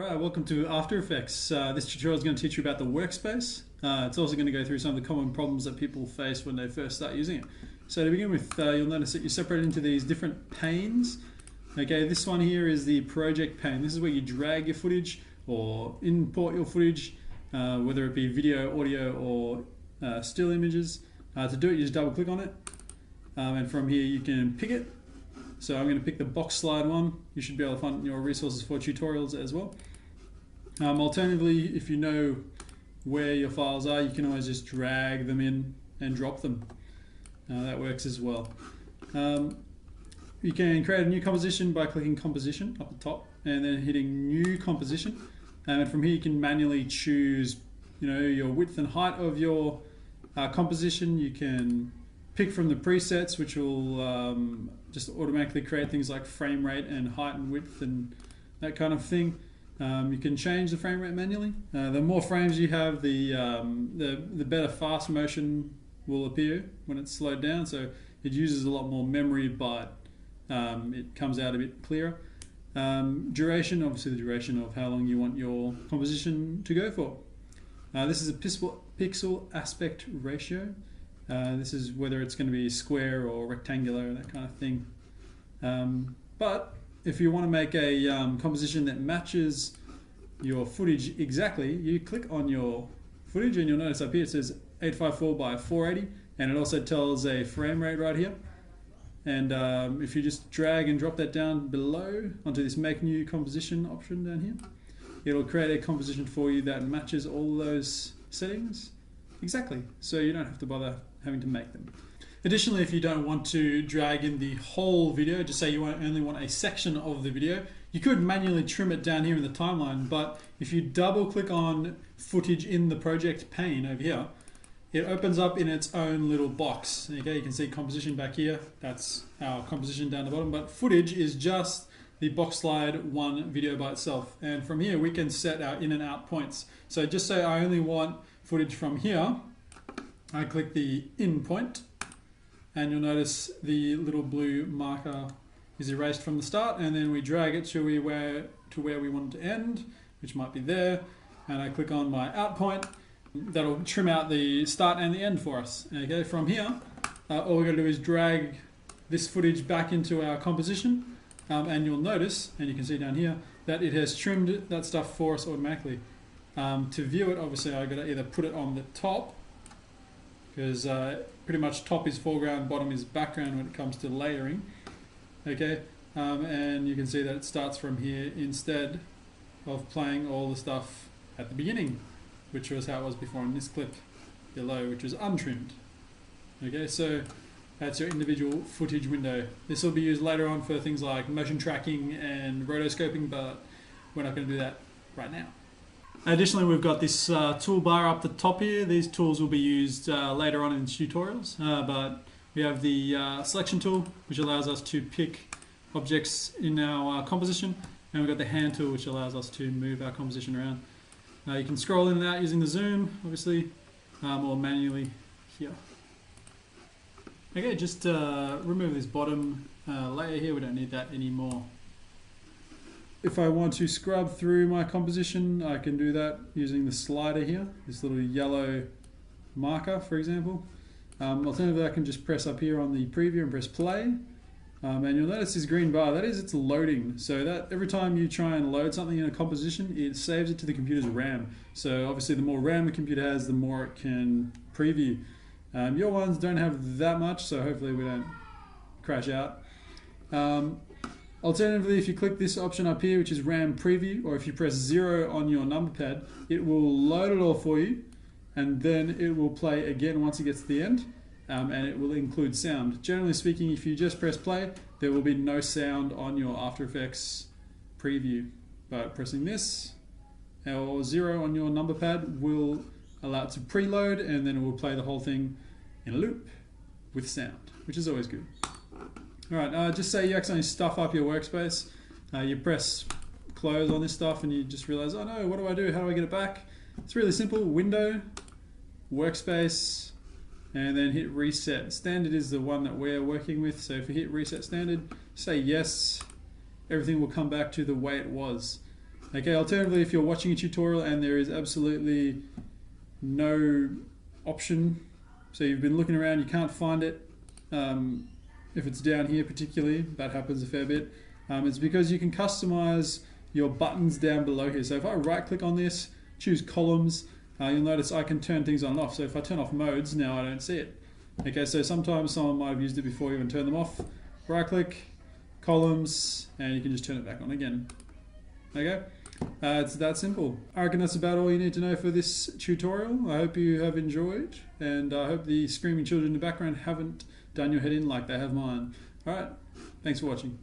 Alright, welcome to After Effects. This tutorial is going to teach you about the workspace. It's also going to go through some of the common problems that people face when they first start using it. So to begin with, you'll notice that you separate into these different panes. Okay, this one here is the project pane. This is where you drag your footage or import your footage, whether it be video, audio, or still images. To do it, you just double click on it, and from here you can pick it. So I'm going to pick the box slide one. You should be able to find your resources for tutorials as well. Alternatively, if you know where your files are, you can always just drag them in and drop them. That works as well. You can create a new composition by clicking composition up the top and then hitting new composition. And from here you can manually choose, your width and height of your composition. You can pick from the presets, which will just automatically create things like frame rate and height and width and that kind of thing. You can change the frame rate manually. The more frames you have, the better fast motion will appear when it's slowed down. So it uses a lot more memory, but it comes out a bit clearer. Duration, obviously the duration of how long you want your composition to go for. This is a pixel aspect ratio. This is whether it's going to be square or rectangular, that kind of thing. But if you want to make a composition that matches your footage exactly, you click on your footage and you'll notice up here it says 854 by 480, and it also tells a frame rate right here. And if you just drag and drop that down below onto this make new composition option down here, it'll create a composition for you that matches all those settings exactly, so you don't have to bother having to make them. Additionally, if you don't want to drag in the whole video, just say you only want a section of the video, you could manually trim it down here in the timeline, but if you double click on footage in the project pane over here, it opens up in its own little box. Okay, you can see composition back here, that's our composition down the bottom, but footage is just the box slide one video by itself. And from here we can set our in and out points. So just say I only want footage from here, I click the in point, and you'll notice the little blue marker is erased from the start, and then we drag it to where we want it to end, which might be there, and I click on my out point. That'll trim out the start and the end for us. Okay, from here, all we're going to do is drag this footage back into our composition, and you'll notice, and you can see down here, that it has trimmed that stuff for us automatically. To view it, obviously I've got to either put it on the top, because pretty much top is foreground, bottom is background when it comes to layering. Okay, and you can see that it starts from here instead of playing all the stuff at the beginning, which was how it was before in this clip below, which was untrimmed. Okay, so that's your individual footage window. This will be used later on for things like motion tracking and rotoscoping, but we're not going to do that right now. Additionally, we've got this toolbar up the top here. These tools will be used later on in tutorials, but we have the selection tool, which allows us to pick objects in our composition, and we've got the hand tool, which allows us to move our composition around. You can scroll in and out using the zoom, obviously, or manually here. Okay, just remove this bottom layer here. We don't need that anymore. If I want to scrub through my composition, I can do that using the slider here, this little yellow marker, for example. Alternatively, I can just press up here on the preview and press play. And you'll notice this green bar, that is it's loading. So that every time you try and load something in a composition, it saves it to the computer's RAM. So obviously the more RAM the computer has, the more it can preview. Your ones don't have that much, so hopefully we don't crash out. Alternatively, if you click this option up here, which is RAM preview, or if you press 0 on your number pad, it will load it all for you, and then it will play again once it gets to the end, and it will include sound. Generally speaking, if you just press play, there will be no sound on your After Effects preview. But pressing this, or 0 on your number pad, will allow it to preload, and then it will play the whole thing in a loop with sound, which is always good. Alright, just say you accidentally stuff up your workspace. You press close on this stuff and you just realize, oh no, what do I do? How do I get it back? It's really simple. Window, workspace, and then hit reset. Standard is the one that we're working with, so if you hit reset standard, say yes, everything will come back to the way it was. Okay, alternatively, if you're watching a tutorial and there is absolutely no option, so you've been looking around, you can't find it, if it's down here particularly, that happens a fair bit, it's because you can customize your buttons down below here. So if I right click on this, choose columns, you'll notice I can turn things on and off. So if I turn off modes, now I don't see it. Okay, so sometimes someone might have used it before you even turn them off. Right click, columns, and you can just turn it back on again. Okay, it's that simple. I reckon that's about all you need to know for this tutorial. I hope you have enjoyed, and I hope the screaming children in the background haven't done your head in like they have mine. Alright, thanks for watching.